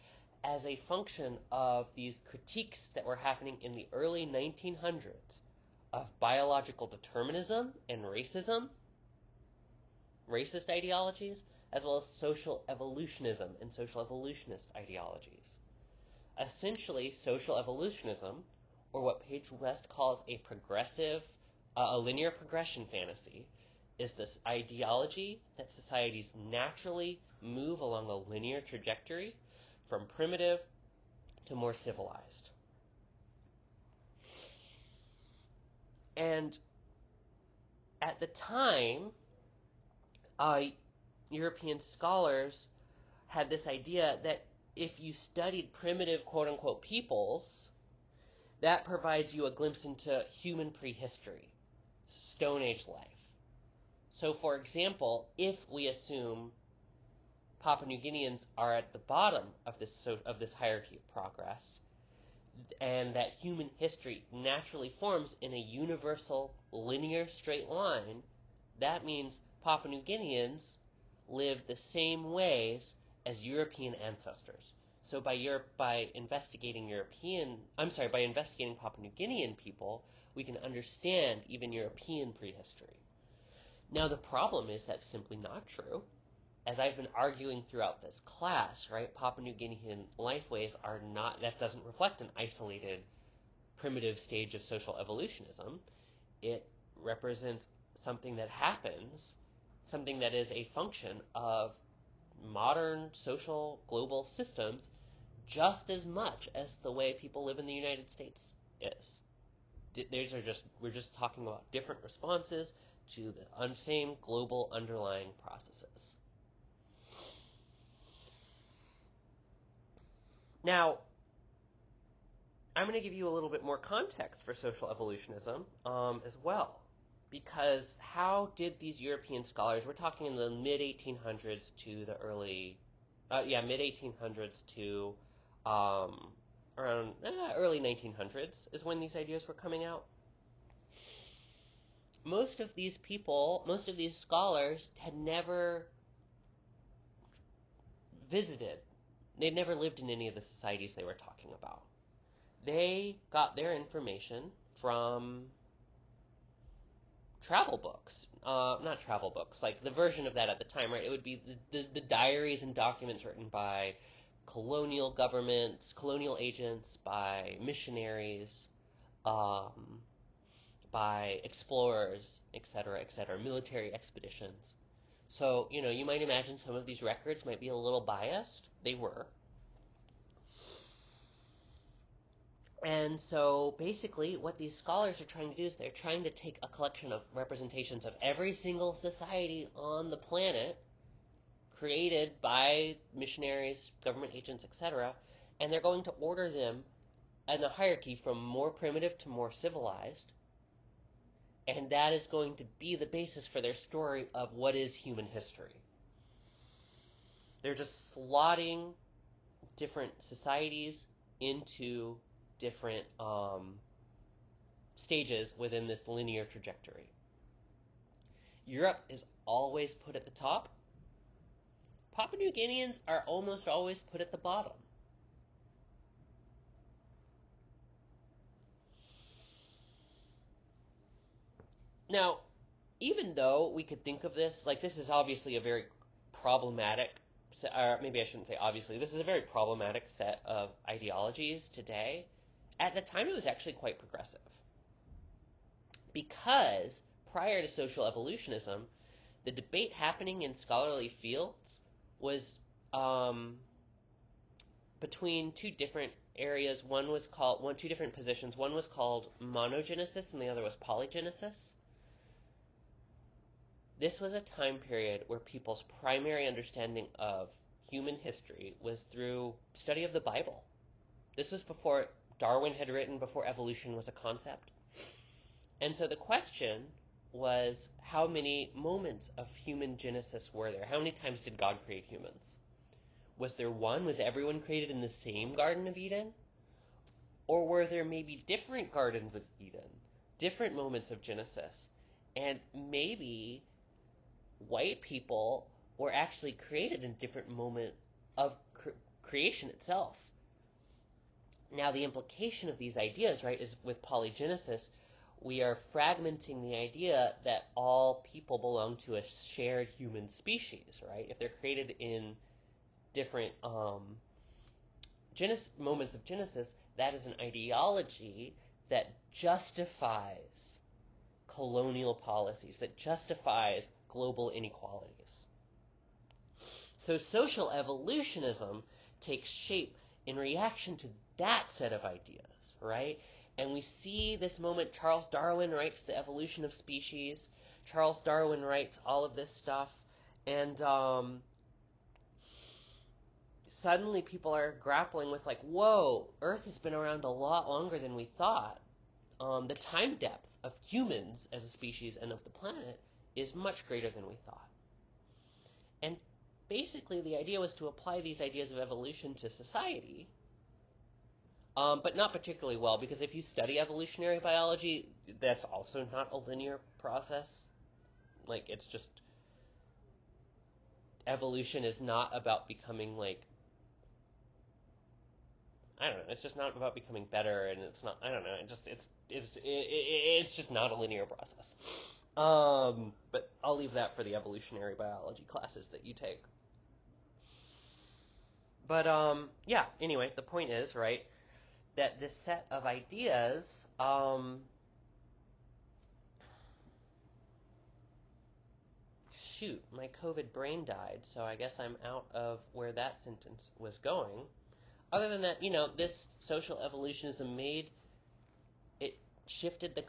[SPEAKER 1] as a function of these critiques that were happening in the early 1900s of biological determinism and racism, racist ideologies, as well as social evolutionism and social evolutionist ideologies. Essentially, social evolutionism, or what Paige West calls a linear progression fantasy, is this ideology that societies naturally move along a linear trajectory from primitive to more civilized. And at the time, European scholars had this idea that if you studied primitive quote-unquote peoples, that provides you a glimpse into human prehistory, Stone Age life. So, for example, if we assume Papua New Guineans are at the bottom of this hierarchy of progress, and that human history naturally forms in a universal linear straight line, that means Papua New Guineans live the same ways as European ancestors. So by investigating Papua New Guinean people, we can understand even European prehistory. Now the problem is that's simply not true. As I've been arguing throughout this class, right, Papua New Guinean lifeways that doesn't reflect an isolated primitive stage of social evolutionism. It represents something that happens, something that is a function of modern social global systems just as much as the way people live in the United States is. We're just talking about different responses to the same global underlying processes. Now, I'm going to give you a little bit more context for social evolutionism as well. Because how did these European scholars, we're talking in the mid-1800s to the mid-1800s to around early 1900s is when these ideas were coming out. Most of these scholars had never visited. They'd never lived in any of the societies they were talking about. They got their information from travel books. Not travel books, like the version of that at the time, right? It would be the diaries and documents written by colonial governments, colonial agents, by missionaries, by explorers, etc., military expeditions. So, you might imagine some of these records might be a little biased. They were. And so basically what these scholars are trying to do is they're trying to take a collection of representations of every single society on the planet created by missionaries, government agents, etc., and they're going to order them in a hierarchy from more primitive to more civilized, and that is going to be the basis for their story of what is human history. They're just slotting different societies into different stages within this linear trajectory. Europe is always put at the top. Papua New Guineans are almost always put at the bottom. Now, even though we could think of this, like this is obviously a very problematic, or maybe I shouldn't say obviously, this is a very problematic set of ideologies today. At the time, it was actually quite progressive. Because prior to social evolutionism, the debate happening in scholarly fields was between two different areas. Two different positions. One was called monogenesis and the other was polygenesis. This was a time period where people's primary understanding of human history was through study of the Bible. This was before Darwin had written, before evolution was a concept. And so the question was, how many moments of human genesis were there? How many times did God create humans? Was there one? Was everyone created in the same Garden of Eden? Or were there maybe different Gardens of Eden, different moments of Genesis? And maybe white people were actually created in a different moment of creation itself. Now, the implication of these ideas, right, is with polygenesis, we are fragmenting the idea that all people belong to a shared human species, right? If they're created in different moments of genesis, that is an ideology that justifies colonial policies, that justifies global inequalities. So social evolutionism takes shape in reaction to that set of ideas, right? And we see this moment, Charles Darwin writes The Evolution of Species. Charles Darwin writes all of this stuff, and suddenly people are grappling with, like, whoa, Earth has been around a lot longer than we thought. The time depth of humans as a species and of the planet is much greater than we thought. And basically the idea was to apply these ideas of evolution to society, but not particularly well, because if you study evolutionary biology, that's also not a linear process. Like, it's just, evolution is not about becoming, like, I don't know, it's just not about becoming better, and it's not, I don't know, it's just not a linear process. But I'll leave that for the evolutionary biology classes that you take. But, yeah, anyway, the point is, right, that this set of ideas, shoot, my COVID brain died, so I guess I'm out of where that sentence was going. Other than that, this social evolutionism shifted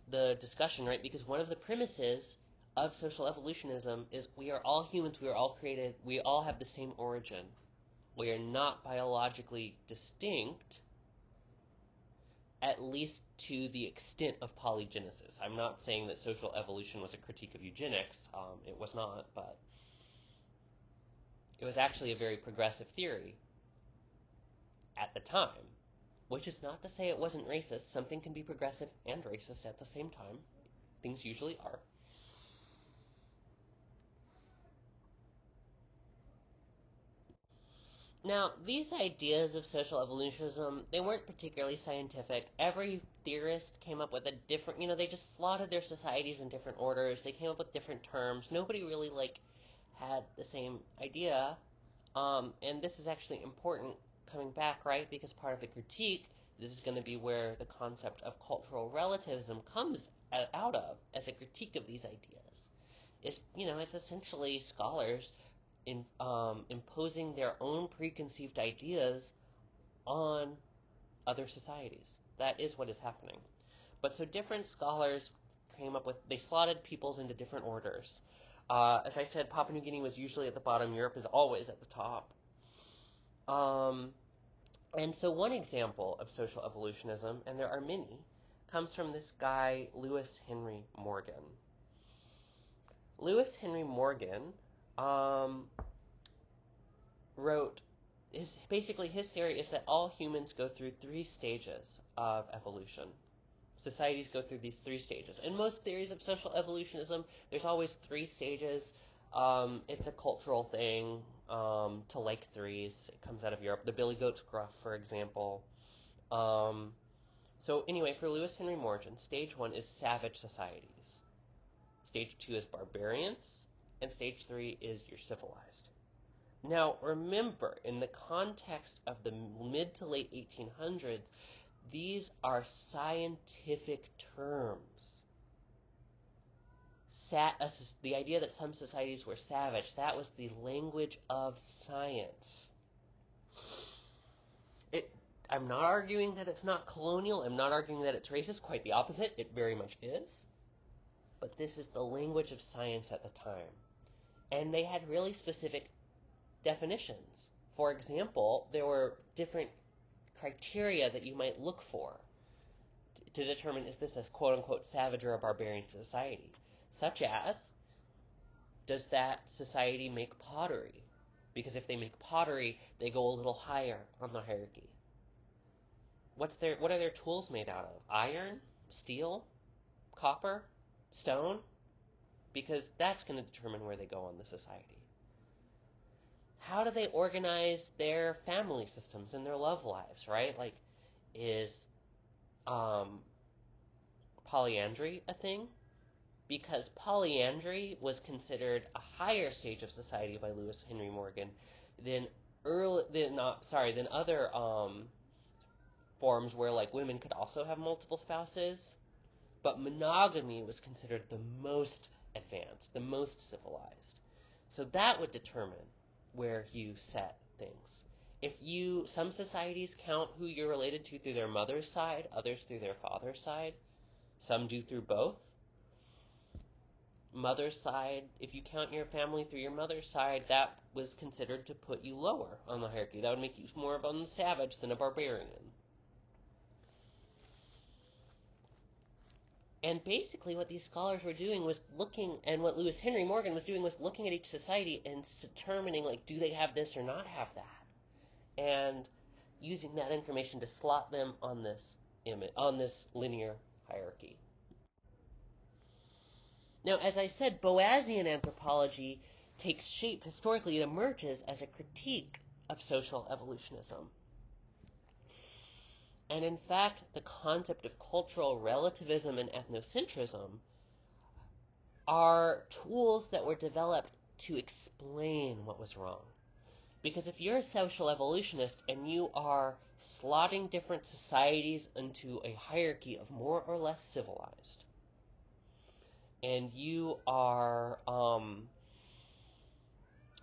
[SPEAKER 1] the discussion, right? Because one of the premises of social evolutionism is we are all humans, we are all created, we all have the same origin. We are not biologically distinct, at least to the extent of polygenesis. I'm not saying that social evolution was a critique of eugenics. It was not, but it was actually a very progressive theory at the time, which is not to say it wasn't racist. Something can be progressive and racist at the same time. Things usually are. Now, these ideas of social evolutionism, they weren't particularly scientific. Every theorist came up with a different, they just slotted their societies in different orders. They came up with different terms. Nobody really, had the same idea. And this is actually important coming back, right? Because part of the critique, this is going to be where the concept of cultural relativism comes out of as a critique of these ideas. It's essentially scholars imposing their own preconceived ideas on other societies. That is what is happening. But so different scholars they slotted peoples into different orders. As I said, Papua New Guinea was usually at the bottom. Europe is always at the top. And so one example of social evolutionism, and there are many, comes from this guy, Lewis Henry Morgan. Lewis Henry Morgan wrote, his theory is that all humans go through 3 stages of evolution. Societies go through these 3 stages. In most theories of social evolutionism, there's always 3 stages. It's a cultural thing to like 3s. It comes out of Europe. The billy goat's gruff, for example. So anyway, for Lewis Henry Morgan, stage 1 is savage societies. Stage 2 is barbarians. And stage 3 is you're civilized. Now, remember, in the context of the mid to late 1800s, these are scientific terms. The idea that some societies were savage, that was the language of science. I'm not arguing that it's not colonial. I'm not arguing that it's racist. Quite the opposite. It very much is. But this is the language of science at the time. And they had really specific definitions. For example, there were different criteria that you might look for to determine, is this a quote-unquote savage or a barbarian society? Such as, does that society make pottery? Because if they make pottery, they go a little higher on the hierarchy. What are their tools made out of? Iron? Steel? Copper? Stone? because that's going to determine where they go in the society. How do they organize their family systems and their love lives, right? Like, is polyandry a thing? Because polyandry was considered a higher stage of society by Lewis Henry Morgan than other forms where like women could also have multiple spouses, but monogamy was considered the most advanced, the most civilized. So that would determine where you set things. Some societies count who you're related to through their mother's side, others through their father's side. Some do through both. Mother's side, if you count your family through your mother's side, that was considered to put you lower on the hierarchy. That would make you more of a savage than a barbarian. And basically what these scholars were doing was looking, and what Lewis Henry Morgan was doing was looking at each society and determining, like, do they have this or not have that? And using that information to slot them on this linear hierarchy. Now, as I said, Boasian anthropology takes shape historically. It emerges as a critique of social evolutionism. And in fact, the concept of cultural relativism and ethnocentrism are tools that were developed to explain what was wrong. Because if you're a social evolutionist and you are slotting different societies into a hierarchy of more or less civilized, and you are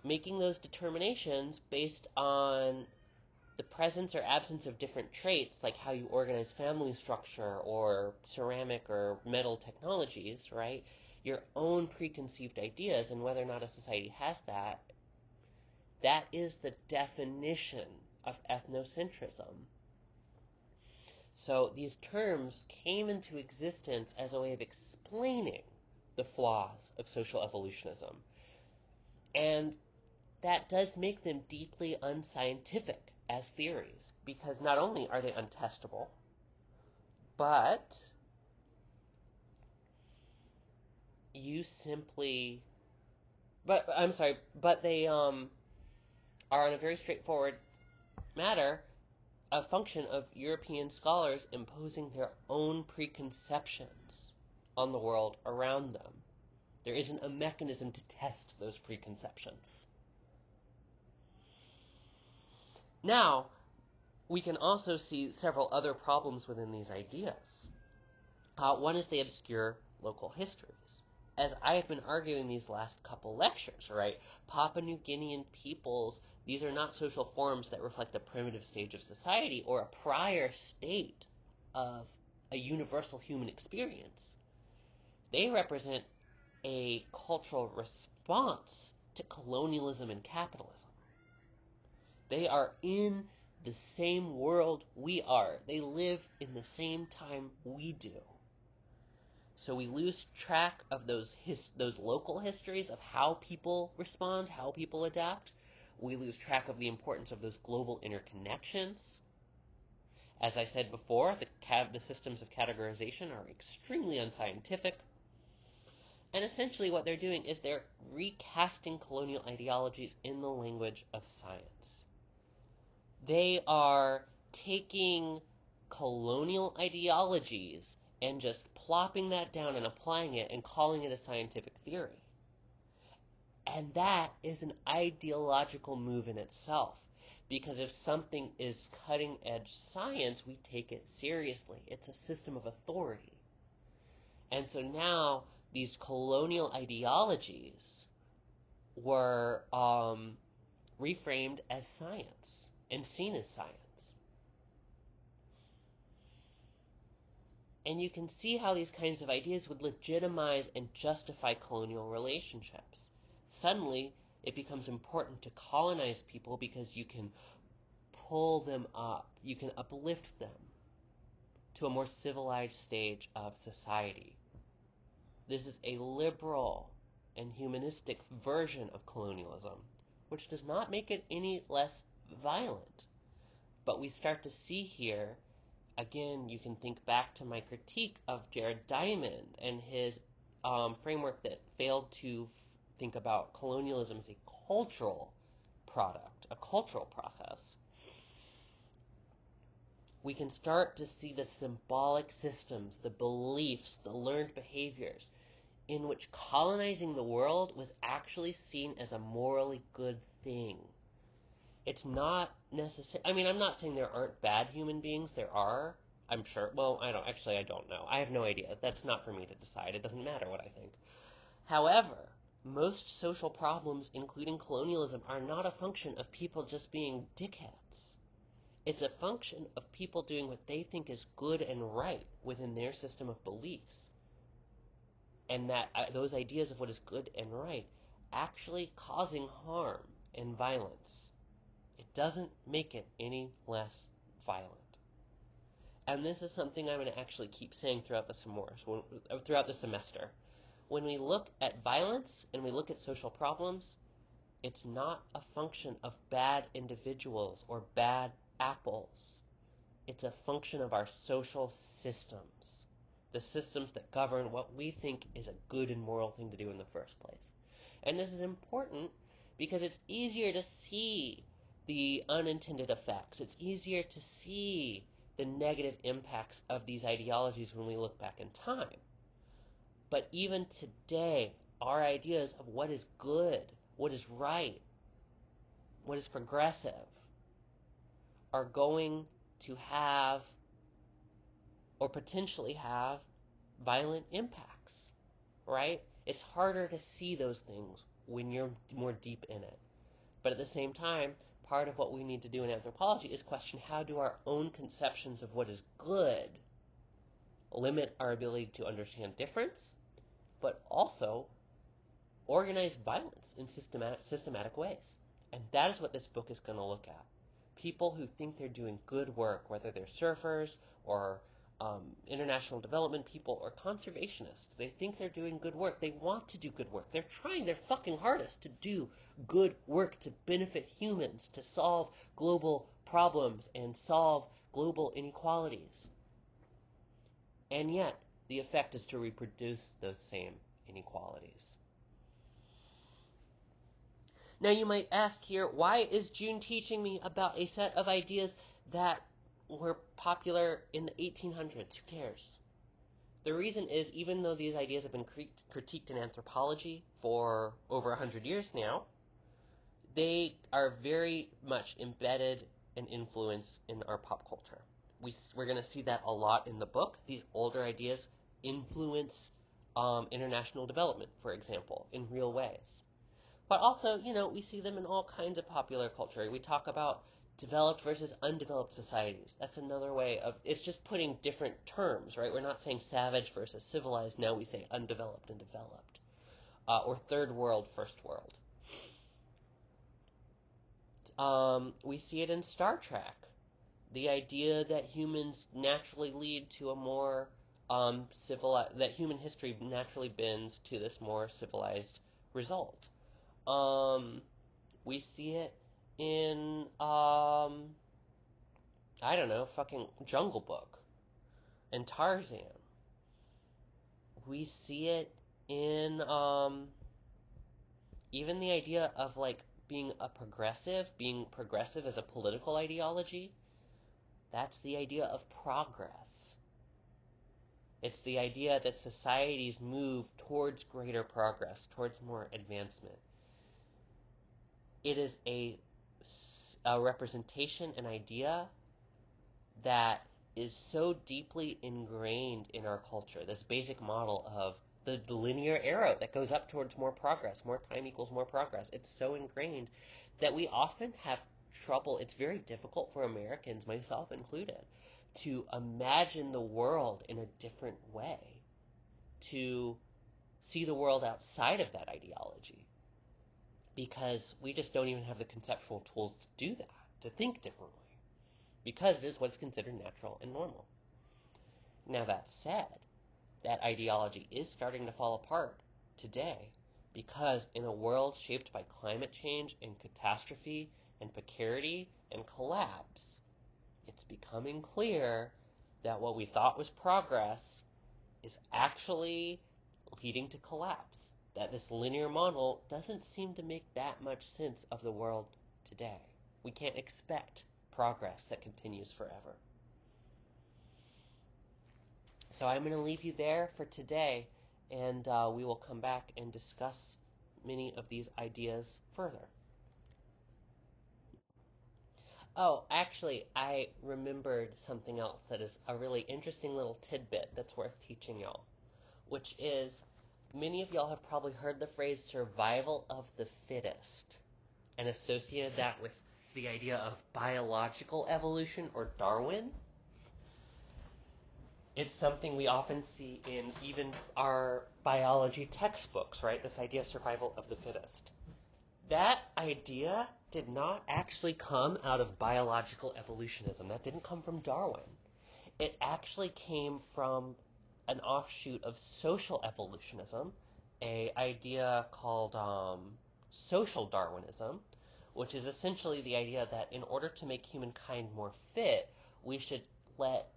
[SPEAKER 1] making those determinations based on the presence or absence of different traits, like how you organize family structure or ceramic or metal technologies, right? Your own preconceived ideas and whether or not a society has that, that is the definition of ethnocentrism. So these terms came into existence as a way of explaining the flaws of social evolutionism. And that does make them deeply unscientific as theories, because not only are they untestable, but they are on a very straightforward matter, a function of European scholars imposing their own preconceptions on the world around them. There isn't a mechanism to test those preconceptions. Now, we can also see several other problems within these ideas. One is they obscure local histories. As I have been arguing these last couple lectures, right? Papua New Guinean peoples, these are not social forms that reflect a primitive stage of society or a prior state of a universal human experience. They represent a cultural response to colonialism and capitalism. They are in the same world we are. They live in the same time we do. So we lose track of those local histories of how people respond, how people adapt. We lose track of the importance of those global interconnections. As I said before, the systems of categorization are extremely unscientific. And essentially what they're doing is they're recasting colonial ideologies in the language of science. They are taking colonial ideologies and just plopping that down and applying it and calling it a scientific theory. And that is an ideological move in itself. Because if something is cutting-edge science, we take it seriously. It's a system of authority. And so now these colonial ideologies were reframed as science and seen as science. And you can see how these kinds of ideas would legitimize and justify colonial relationships. Suddenly, it becomes important to colonize people because you can pull them up, you can uplift them to a more civilized stage of society. This is a liberal and humanistic version of colonialism, which does not make it any less violent. But we start to see here, again, you can think back to my critique of Jared Diamond and his framework that failed to think about colonialism as a cultural product, a cultural process, we can start to see the symbolic systems, the beliefs, the learned behaviors in which colonizing the world was actually seen as a morally good thing. It's not necessary. I mean, I'm not saying there aren't bad human beings. There are. I'm sure. Well, I don't know. I have no idea. That's not for me to decide. It doesn't matter what I think. However, most social problems, including colonialism, are not a function of people just being dickheads. It's a function of people doing what they think is good and right within their system of beliefs. And that those ideas of what is good and right actually causing harm and violence. It doesn't make it any less violent. And this is something I'm going to actually keep saying throughout the semester. When we look at violence and we look at social problems, it's not a function of bad individuals or bad apples. It's a function of our social systems, the systems that govern what we think is a good and moral thing to do in the first place. And this is important because it's easier to see the unintended effects. It's easier to see the negative impacts of these ideologies when we look back in time. But even today, our ideas of what is good, what is right, what is progressive, are going to have, or potentially have, violent impacts, right? It's harder to see those things when you're more deep in it. But at the same time, part of what we need to do in anthropology is question how do our own conceptions of what is good limit our ability to understand difference, but also organize violence in systematic ways. And that is what this book is going to look at. People who think they're doing good work, whether they're surfers or international development people or conservationists, they think they're doing good work. They want to do good work. They're trying their fucking hardest to do good work to benefit humans, to solve global problems and solve global inequalities. And yet, the effect is to reproduce those same inequalities. Now you might ask here, why is June teaching me about a set of ideas that were popular in the 1800s? Who cares? The reason is, even though these ideas have been critiqued in anthropology for over 100 years now, they are very much embedded and influenced in our pop culture. We're going to see that a lot in the book. These older ideas influence international development, for example, in real ways. But also, we see them in all kinds of popular culture. We talk about developed versus undeveloped societies. That's another way of, it's just putting different terms, right? We're not saying savage versus civilized. Now we say undeveloped and developed. Or third world, first world. We see it in Star Trek. The idea that humans naturally lead to a more civilized, that human history naturally bends to this more civilized result. We see it in, fucking Jungle Book and Tarzan. We see it in, even the idea of, being progressive as a political ideology. That's the idea of progress. It's the idea that societies move towards greater progress, towards more advancement. It is a representation, an idea that is so deeply ingrained in our culture, this basic model of the linear arrow that goes up towards more progress, more time equals more progress. It's so ingrained that we often have trouble. It's very difficult for Americans, myself included, to imagine the world in a different way, to see the world outside of that ideology. Because we just don't even have the conceptual tools to do that, to think differently. Because it is what's considered natural and normal. Now that said, that ideology is starting to fall apart today, because in a world shaped by climate change and catastrophe and precarity and collapse, it's becoming clear that what we thought was progress is actually leading to collapse. That this linear model doesn't seem to make that much sense of the world today. We can't expect progress that continues forever. So I'm going to leave you there for today, and we will come back and discuss many of these ideas further. Oh, actually, I remembered something else that is a really interesting little tidbit that's worth teaching y'all, which is many of y'all have probably heard the phrase survival of the fittest and associated that with the idea of biological evolution or Darwin. It's something we often see in even our biology textbooks, right? This idea of survival of the fittest. That idea did not actually come out of biological evolutionism. That didn't come from Darwin. It actually came from an offshoot of social evolutionism, an idea called social Darwinism, which is essentially the idea that in order to make humankind more fit, we should let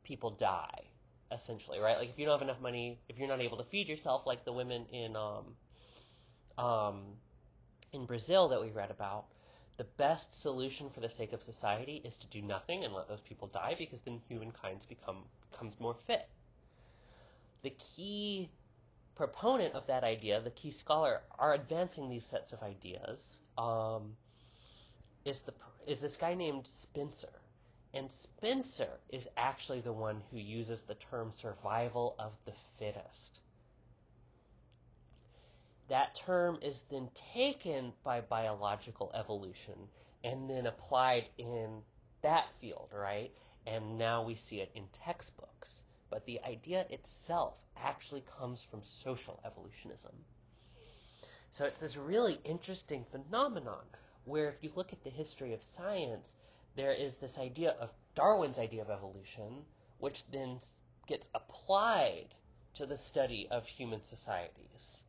[SPEAKER 1] people die, essentially, right? Like if you don't have enough money, if you're not able to feed yourself, like the women in Brazil that we read about, the best solution for the sake of society is to do nothing and let those people die, because then humankind becomes more fit. The key proponent of that idea, the key scholar are advancing these sets of ideas, is this guy named Spencer. And Spencer is actually the one who uses the term survival of the fittest. That term is then taken by biological evolution and then applied in that field, right? And now we see it in textbooks. But the idea itself actually comes from social evolutionism. So it's this really interesting phenomenon where if you look at the history of science, there is this idea of Darwin's idea of evolution, which then gets applied to the study of human societies.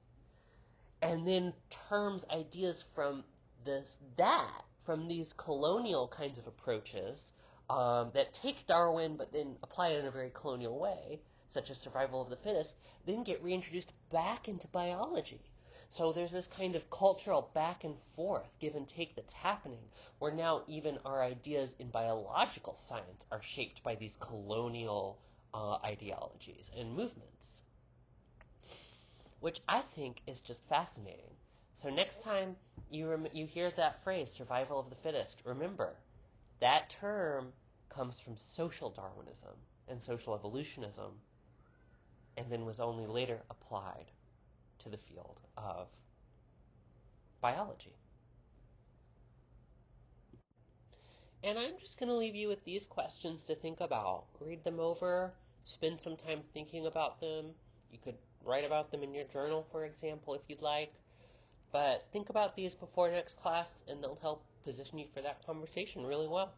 [SPEAKER 1] And then terms ideas from from these colonial kinds of approaches that take Darwin but then apply it in a very colonial way, such as survival of the fittest, then get reintroduced back into biology. So there's this kind of cultural back and forth, give and take that's happening, where now even our ideas in biological science are shaped by these colonial ideologies and movements, which I think is just fascinating. So next time you hear that phrase, survival of the fittest, remember, that term comes from social Darwinism and social evolutionism, and then was only later applied to the field of biology. And I'm just going to leave you with these questions to think about. Read them over, spend some time thinking about them. You could write about them in your journal, for example, if you'd like. But think about these before next class, and they'll help position you for that conversation really well.